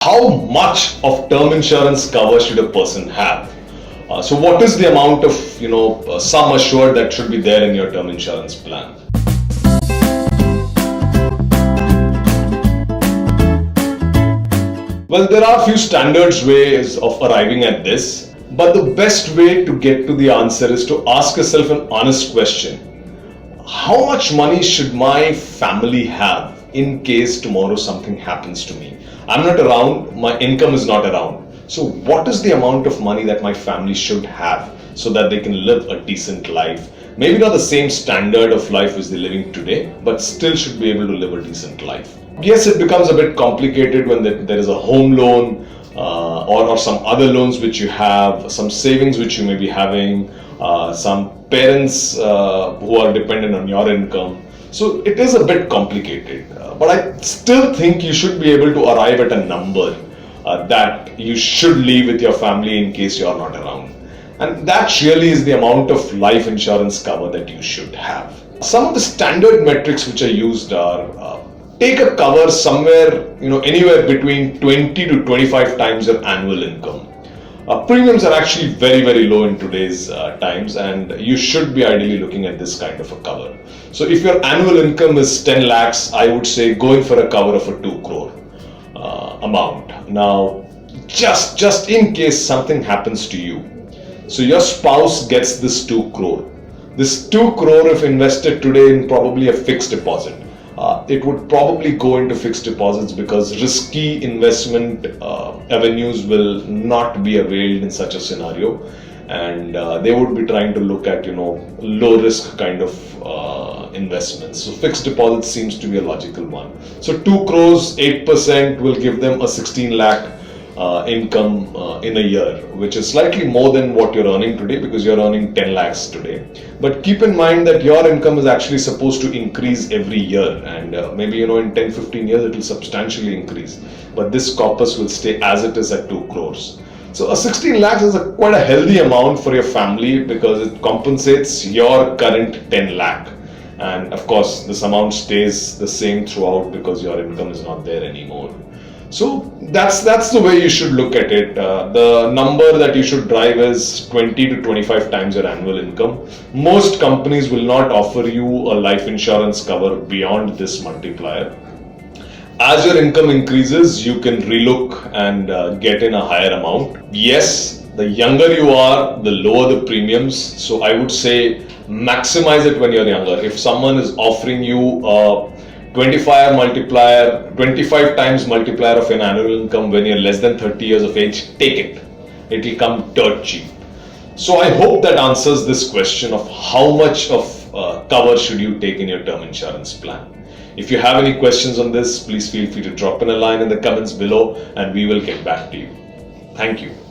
How much of term insurance cover should a person have? So what is the amount of sum assured that should be there in your term insurance plan? Well, there are a few standards ways of arriving at this, but the best way to get to the answer is to ask yourself an honest question. How much money should my family have in case tomorrow something happens to me? I'm not around, my income is not around. So what is the amount of money that my family should have so that they can live a decent life? Maybe not the same standard of life as they're living today, but still should be able to live a decent life. Yes, it becomes a bit complicated when there is a home loan or some other loans which you have, some savings which you may be having, some parents who are dependent on your income. So it is a bit complicated, but I still think you should be able to arrive at a number that you should leave with your family in case you are not around. And that really is the amount of life insurance cover that you should have. Some of the standard metrics which are used are take a cover somewhere, anywhere between 20 to 25 times your annual income. Premiums are actually very, very low in today's times, and you should be ideally looking at this kind of a cover. So if your annual income is 10 lakhs, I would say going for a cover of a 2 crore amount. Now, just in case something happens to you, so your spouse gets this 2 crore. This 2 crore, if invested today in probably a fixed deposit, it would probably go into fixed deposits because risky investment avenues will not be availed in such a scenario, and they would be trying to look at low risk kind of investments. So fixed deposit seems to be a logical one. So 2 crores, 8% will give them a 16 lakh income in a year, which is slightly more than what you're earning today because you're earning 10 lakhs today. But keep in mind that your income is actually supposed to increase every year, and maybe in 10-15 years it will substantially increase, but this corpus will stay as it is at 2 crores. So a 16 lakhs is quite a healthy amount for your family because it compensates your current 10 lakh. And of course, this amount stays the same throughout because your income is not there anymore. So that's the way you should look at it. The number that you should drive is 20 to 25 times your annual income. Most companies will not offer you a life insurance cover beyond this multiplier. As your income increases, you can relook and get in a higher amount. Yes, the younger you are, the lower the premiums. So I would say maximize it when you're younger. If someone is offering you a 25 times multiplier of an annual income when you're less than 30 years of age, take it. It will come dirt cheap. So I hope that answers this question of how much of cover should you take in your term insurance plan. If you have any questions on this, please feel free to drop in a line in the comments below and we will get back to you. Thank you.